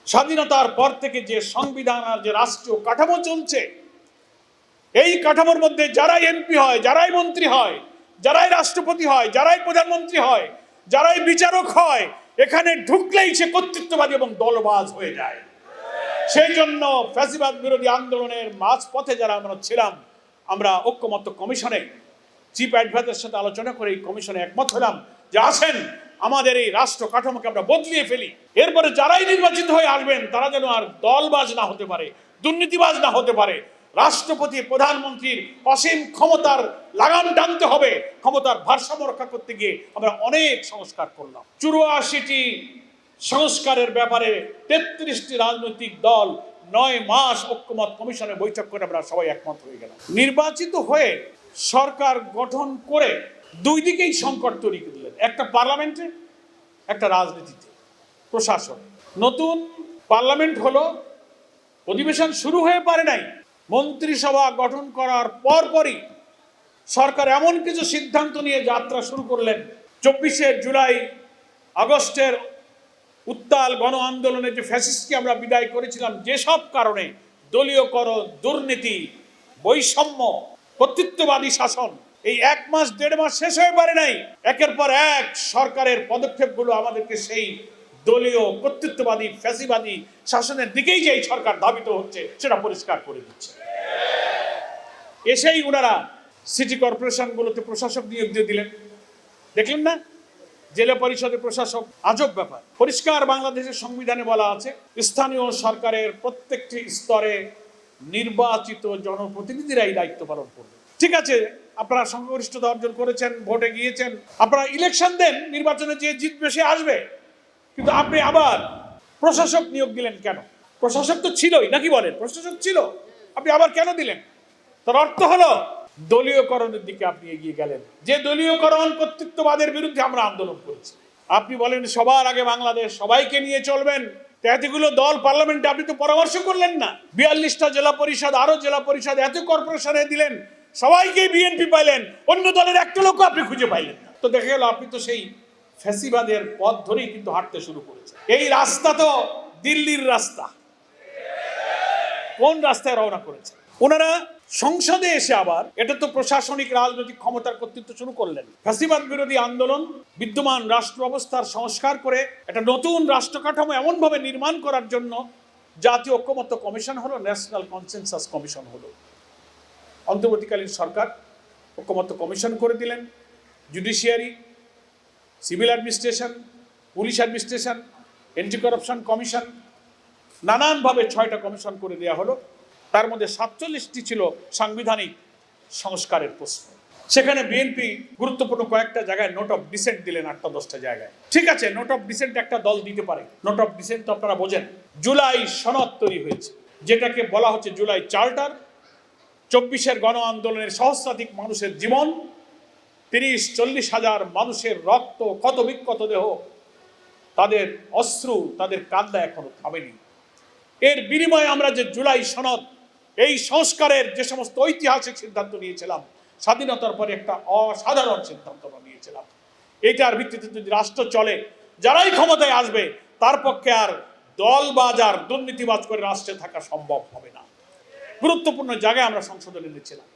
স্বাধীনতার পর থেকে যে সংবিধান আর যে রাষ্ট্রীয় কাঠামো চলছে, এই কাঠামোর মধ্যে যারাই এমপি হয়, যারাই মন্ত্রী হয়, যারাই রাষ্ট্রপতি হয়, যারাই প্রধানমন্ত্রী হয়, যারাই বিচারক হয়, এখানে ঢুকলেই সে কর্তৃত্ববাদী এবং দলবাজ হয়ে যায়। সেই জন্য ফ্যাসিবাদ বিরোধী আন্দোলনের মাঝপথে যারা আমরা ছিলাম, আমরা ঐক্যমত্য কমিশনে চিফ অ্যাডভাইজারের সাথে আলোচনা করে এই কমিশনে একমত হলাম যে আসেন আমাদের এই রাষ্ট্র কাঠামোকে আমরা বদলিয়ে ফেলি। এরপরে যারাই নির্বাচিত হয়ে আসবেন তারা যেন আর দলবাজ না হতে পারে, দুর্নীতিবাজ না হতে পারে। রাষ্ট্রপতি প্রধানমন্ত্রীর অসীম ক্ষমতার লাগাম টানতে হবে। ক্ষমতার ভারসাম্য রক্ষা করতে গিয়ে আমরা অনেক সংস্কার করলাম। 84টি সংস্কারের ব্যাপারে 33টি রাজনৈতিক দল 9 মাস ঐক্যমত কমিশনে বৈঠক করে আমরা সবাই একমত হয়ে গেলাম। নির্বাচিত হয়ে সরকার গঠন করে দুই দিকেই সংকট তৈরি করে দিলেন, একটা পার্লামেন্টে, একটা রাজনীতিতে, প্রশাসন। নতুন পার্লামেন্ট হলো, অধিবেশন শুরু হয়ে পারে নাই, মন্ত্রিসভা গঠন করার পরপরই সরকার এমন কিছু সিদ্ধান্ত নিয়ে যাত্রা শুরু করলেন। 24শে জুলাই আগস্টের উত্তাল গণ আন্দোলনে যে ফ্যাসিস্টকে আমরা বিদায় করেছিলাম, যেসব কারণে দলীয়করণ, দুর্নীতি, বৈষম্য, কর্তৃত্ববাদী শাসন, এই 1 মাস 1.5 মাস শেষ হয়ে পারে নাই, একের পর এক সরকারের পদক্ষেপগুলো আমাদেরকে সেই দলীয় কর্তৃত্ববাদী ফ্যাসিবাদী শাসনের দিকেই যে এই সরকার ধাবিত হচ্ছে সেটা পরিষ্কার করে দিচ্ছে। এসেই ওনারা সিটি কর্পোরেশনগুলোতে প্রশাসক নিয়োগ দিয়ে দিলেন, দেখলেন না? জেলা পরিষদের প্রশাসক, আজব ব্যাপার। পরিষ্কার বাংলাদেশের সংবিধানে বলা আছে স্থানীয় সরকারের প্রত্যেকটি স্তরে নির্বাচিত জনপ্রতিনিধিরাই দায়িত্ব পালন করবে। ঠিক আছে, আপনারা সংখ্যাগরিষ্ঠতা অর্জন করেছেন, ভোটে গিয়েছেন, আপনারা ইলেকশন দেন, নির্বাচনে যে জিতবে সে আসবে, কিন্তু আপনি আবার প্রশাসক নিয়োগ দিলেন কেন? প্রশাসক তো ছিলই, নাকি বলেন? প্রশাসক ছিল, আপনি আবার কেন দিলেন? তার অর্থ হলো দলীয়করণের দিকে আপনি এগিয়ে গেলেন। যে দলীয়করণ, কর্তৃত্ববাদের বিরুদ্ধে আমরা আন্দোলন করেছি। আপনি বলেন সবার আগে বাংলাদেশ, সবাইকে নিয়ে চলবেন, এতগুলো দল পার্লামেন্টে আপনি তো পরামর্শ করলেন না। 42টা জেলা পরিষদ, আরো জেলা পরিষদ, এত কর্পোরেশনে দিলেন, সবাইকে বিএনপি পাইলেন, অন্য দলের একটা লোকও আপনি খুঁজে পাইলেন না। তো দেখা গেল আপনি তো সেই ফ্যাসিবাদের পথ ধরেই কিন্তু হাঁটতে শুরু করেছেন। এই রাস্তা তো দিল্লির রাস্তা। কোন রাস্তায় রওনা করেছে ওনারা? সংসদে এসে আবার এটা তো প্রশাসনিক রাজনৈতিক ক্ষমতার কর্তৃত্ব শুরু করলেন। ফ্যাসিবাদ বিরোধী আন্দোলন বিদ্যমান রাষ্ট্র অবস্থার সংস্কার করে একটা নতুন রাষ্ট্র কাঠামো এমনভাবে নির্মাণ করার জন্য জাতীয় ঐক্যমত্য কমিশন হলো, ন্যাশনাল কনসেনসাস কমিশন হলো। অন্তর্বর্তীকালীন সরকার ঐক্যমত্য কমিশন করে দিলেন। Judiciary, civil administration, police administration, anti corruption commission, নানানভাবে 6টা কমিশন করে দেওয়া হলো। তার মধ্যে 47টি ছিল সাংবিধানিক সংস্কারের প্রশ্ন। সেখানে বিএনপি গুরুত্বপূর্ণ কয়েকটা জায়গায় নোট অফ ডিসেন্ট দিলেন, 8-10টা জায়গায়। ঠিক আছে, নোট অফ ডিসেন্ট একটা দল দিতে পারে। নোট অফ ডিসেন্ট তো আপনারা বোঝেন, জুলাই সনদ তৈরি হয়েছে, যেটাকে বলা হচ্ছে জুলাই চার্টার। 24-এর গণ আন্দোলনের সহস্রাধিক মানুষের জীবন, 30-40 হাজার মানুষের রক্ত, ক্ষত বিক্ষত দেহ, তাদের অশ্রু, তাদের কান্না এখনো থামেনি। এর বিনিময়ে আমরা যে জুলাই সনদ, এই সংস্কারের যে সমস্ত ঐতিহাসিক সিদ্ধান্ত নিয়েছিলাম, স্বাধীনতার পরে একটা অসাধারণ সিদ্ধান্ত নিয়েছিলাম। এইটার ভিত্তিতে যদি রাষ্ট্র চলে, যারাই ক্ষমতায় আসবে তার পক্ষে আর দলবাজ আর দুর্নীতিবাজ করে রাষ্ট্রে থাকা সম্ভব হবে না। গুরুত্বপূর্ণ জায়গায় আমরা সংশোধন এনেছিলাম।